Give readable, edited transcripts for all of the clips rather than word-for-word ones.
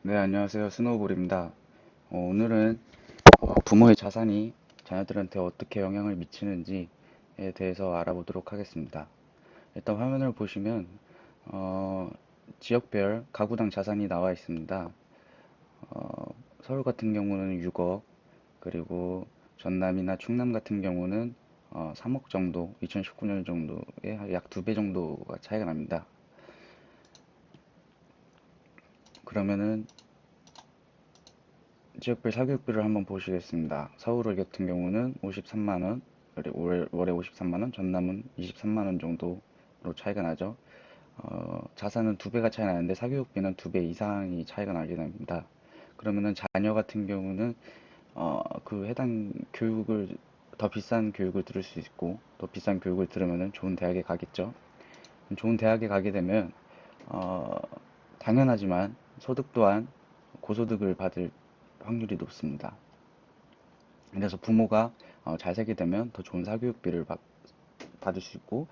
네, 안녕하세요. 스노우볼입니다. 오늘은 부모의 자산이 자녀들한테 어떻게 영향을 미치는지에 대해서 알아보도록 하겠습니다. 일단 화면을 보시면 어, 지역별 가구당 자산이 나와 있습니다. 서울 같은 경우는 6억, 그리고 전남이나 충남 같은 경우는 3억 정도, 2019년 정도에 약 2배 정도가 차이가 납니다. 그러면은 지역별 사교육비를 한번 보시겠습니다. 서울 같은 경우는 53만 원, 월에 53만 원, 전남은 23만 원 정도로 차이가 나죠. 자산은 2배가 차이 나는데 사교육비는 2배 이상이 차이가 나게 됩니다. 그러면은 자녀 같은 경우는 그 해당 교육을 더 비싼 교육을 들을 수 있고 더 비싼 교육을 들으면은 좋은 대학에 가겠죠. 좋은 대학에 가게 되면 어, 당연하지만 소득 또한 고소득을 받을 확률이 높습니다. 그래서 부모가 잘 살게 되면 더 좋은 사교육비를 받을 수 있고,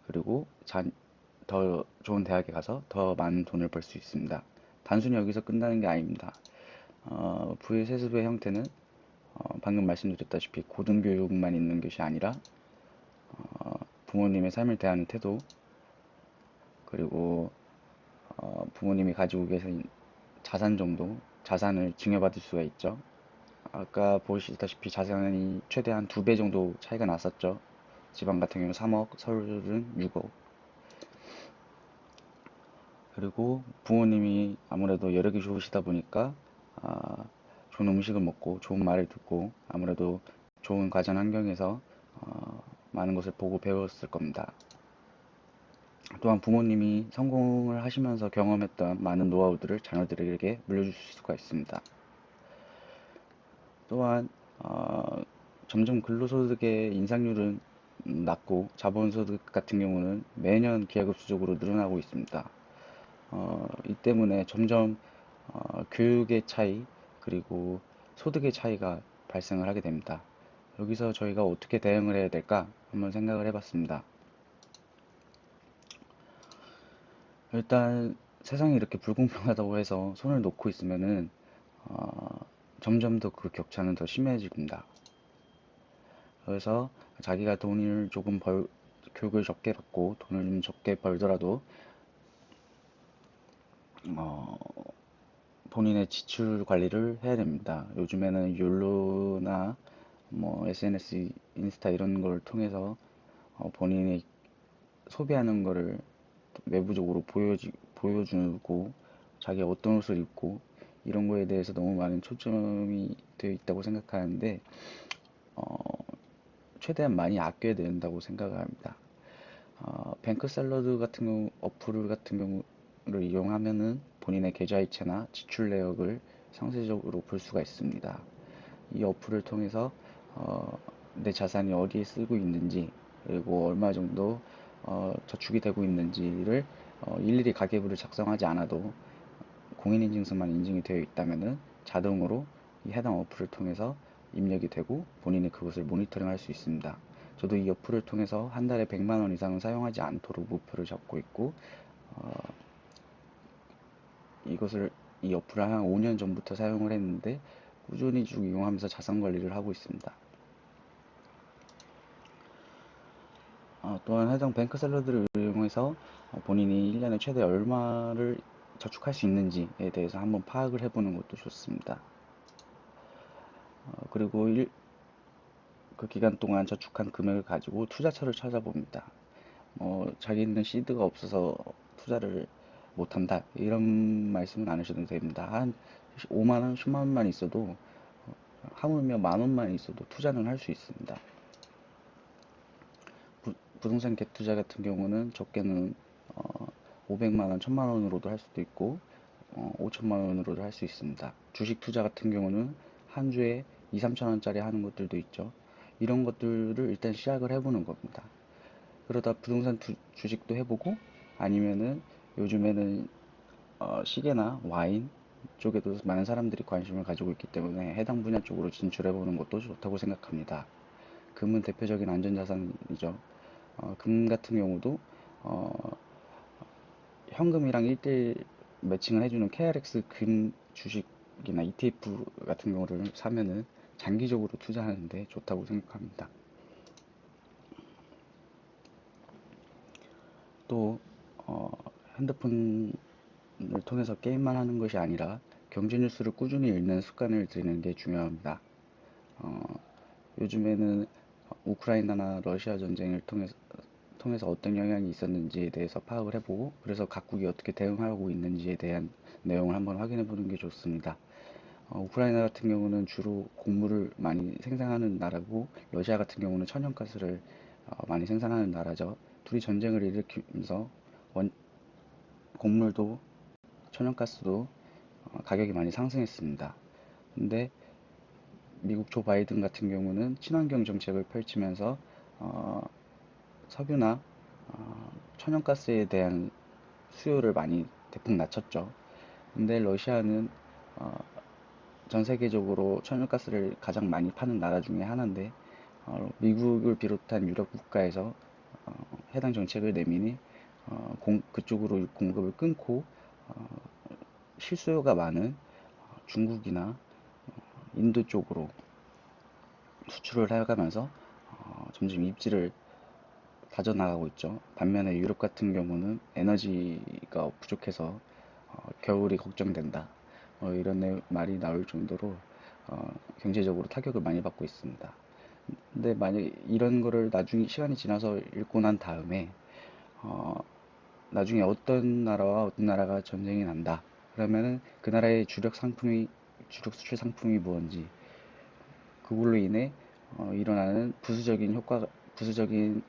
그리고 더 좋은 대학에 가서 더 많은 돈을 벌 수 있습니다. 단순히 여기서 끝나는 게 아닙니다. 부의 세습의 형태는 방금 말씀드렸다시피 고등교육만 있는 것이 아니라 부모님의 삶을 대하는 태도, 그리고 부모님이 가지고 계신 자산 정도, 자산을 증여받을 수가 있죠. 아까 보시다시피 자산이 최대한 2배 정도 차이가 났었죠. 지방 같은 경우는 3억, 서울은 6억. 그리고 부모님이 아무래도 여력이 좋으시다 보니까 아, 좋은 음식을 먹고 좋은 말을 듣고 아무래도 좋은 가정 환경에서 많은 것을 보고 배웠을 겁니다. 또한 부모님이 성공을 하시면서 경험했던 많은 노하우들을 자녀들에게 물려줄 수가 있습니다. 또한 점점 근로소득의 인상률은 낮고 자본소득 같은 경우는 매년 기하급수적으로 늘어나고 있습니다. 이 때문에 점점 교육의 차이 그리고 소득의 차이가 발생을 하게 됩니다. 여기서 저희가 어떻게 대응을 해야 될까 한번 생각을 해봤습니다. 일단 세상이 이렇게 불공평하다고 해서 손을 놓고 있으면은 점점 더 그 격차는 더 심해집니다. 그래서 자기가 돈을 교육을 적게 받고 돈을 좀 적게 벌더라도 어, 본인의 지출 관리를 해야 됩니다. 요즘에는 욜로나 뭐 SNS, 인스타 이런 걸 통해서 본인이 소비하는 거를 외부적으로 보여주고 자기가 어떤 옷을 입고 이런 거에 대해서 너무 많은 초점이 되어 있다고 생각하는데 최대한 많이 아껴야 된다고 생각을 합니다. 뱅크 샐러드 같은 경우, 어플 같은 경우를 이용하면은 본인의 계좌이체나 지출 내역을 상세적으로 볼 수가 있습니다. 이 어플을 통해서 내 자산이 어디에 쓰고 있는지 그리고 얼마 정도 저축이 되고 있는지를 일일이 가계부를 작성하지 않아도 공인인증서만 인증이 되어 있다면은 자동으로 이 해당 어플을 통해서 입력이 되고 본인이 그것을 모니터링할 수 있습니다. 저도 이 어플을 통해서 한 달에 100만 원 이상은 사용하지 않도록 목표를 잡고 있고 이것을 이 어플을 한 5년 전부터 사용을 했는데 꾸준히 쭉 이용하면서 자산 관리를 하고 있습니다. 또한 해당 뱅크 샐러드를 이용해서 본인이 1년에 최대 얼마를 저축할 수 있는지에 대해서 한번 파악을 해보는 것도 좋습니다. 그리고 그 기간 동안 저축한 금액을 가지고 투자처를 찾아봅니다. 자기는 시드가 없어서 투자를 못한다. 이런 말씀은 안 하셔도 됩니다. 한 5만 원, 10만 원만 있어도 하물며 만 원만 있어도 투자는 할 수 있습니다. 부동산 갭 투자 같은 경우는 적게는 500만 원, 1000만 원으로도 할 수도 있고 5천만 원으로도 할 수 있습니다. 주식 투자 같은 경우는 한 주에 2, 3천 원짜리 하는 것들도 있죠. 이런 것들을 일단 시작을 해보는 겁니다. 그러다 부동산 주식도 해보고 아니면은 요즘에는 시계나 와인 쪽에도 많은 사람들이 관심을 가지고 있기 때문에 해당 분야 쪽으로 진출해보는 것도 좋다고 생각합니다. 금은 대표적인 안전자산이죠. 금 같은 경우도 현금이랑 1대1 매칭을 해주는 KRX 금 주식이나 ETF 같은 거를 사면은 장기적으로 투자하는데 좋다고 생각합니다. 또 핸드폰을 통해서 게임만 하는 것이 아니라 경제 뉴스를 꾸준히 읽는 습관을 들이는 게 중요합니다. 요즘에는 우크라이나나 러시아 전쟁을 통해서 어떤 영향이 있었는지에 대해서 파악을 해보고, 그래서 각국이 어떻게 대응하고 있는지에 대한 내용을 한번 확인해 보는 게 좋습니다. 우크라이나 같은 경우는 주로 곡물을 많이 생산하는 나라고, 러시아 같은 경우는 천연가스를 많이 생산하는 나라죠. 둘이 전쟁을 일으키면서 곡물도 천연가스도 가격이 많이 상승했습니다. 근데 미국 조 바이든 같은 경우는 친환경 정책을 펼치면서 어, 석유나 천연가스에 대한 수요를 많이 대폭 낮췄죠. 근데 러시아는 어, 전 세계적으로 천연가스를 가장 많이 파는 나라 중에 하나인데, 미국을 비롯한 유럽 국가에서 해당 정책을 내미니 그쪽으로 공급을 끊고 실수요가 많은 중국이나 인도 쪽으로 수출을 해가면서 점점 입지를 다져나가고 있죠. 반면에 유럽 같은 경우는 에너지가 부족해서 겨울이 걱정된다. 이런 말이 나올 정도로 경제적으로 타격을 많이 받고 있습니다. 근데 만약 이런 거를 나중에 시간이 지나서 읽고 난 다음에 어, 나중에 어떤 나라와 어떤 나라가 전쟁이 난다. 그러면은 그 나라의 주력 수출 상품이 무엇인지, 그걸로 인해 일어나는 부수적인 효과, 부수적인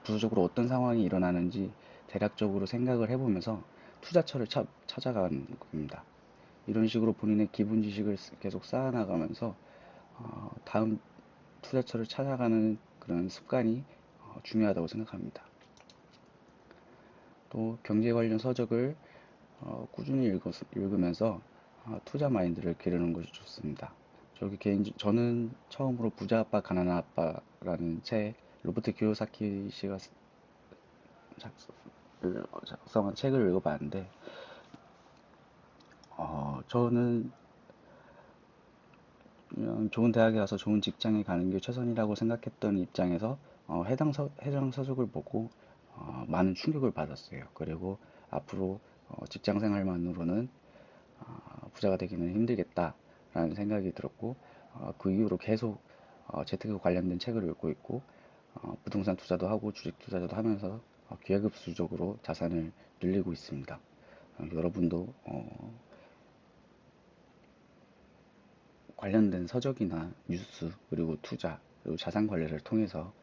부수적으로 어떤 상황이 일어나는지 대략적으로 생각을 해보면서 투자처를 찾아가는 겁니다. 이런 식으로 본인의 기본 지식을 계속 쌓아나가면서 다음 투자처를 찾아가는 그런 습관이 중요하다고 생각합니다. 또 경제 관련 서적을 꾸준히 읽으면서 투자 마인드를 기르는 것이 좋습니다. 저는 처음으로 부자 아빠 가난한 아빠라는 책, 로버트 키요사키 씨가 작성한 책을 읽어봤는데, 저는 그냥 좋은 대학에 가서 좋은 직장에 가는 게 최선이라고 생각했던 입장에서 해당 서적을 보고 많은 충격을 받았어요. 그리고 앞으로 직장 생활만으로는 부자가 되기는 힘들겠다라는 생각이 들었고, 그 이후로 계속 재테크 관련된 책을 읽고 있고, 부동산 투자도 하고 주식 투자도 하면서 기하급수적으로 자산을 늘리고 있습니다. 여러분도 관련된 서적이나 뉴스, 그리고 투자, 그리고 자산 관리를 통해서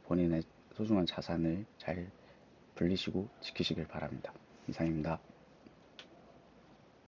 본인의 소중한 자산을 잘 불리시고 지키시길 바랍니다. 이상입니다.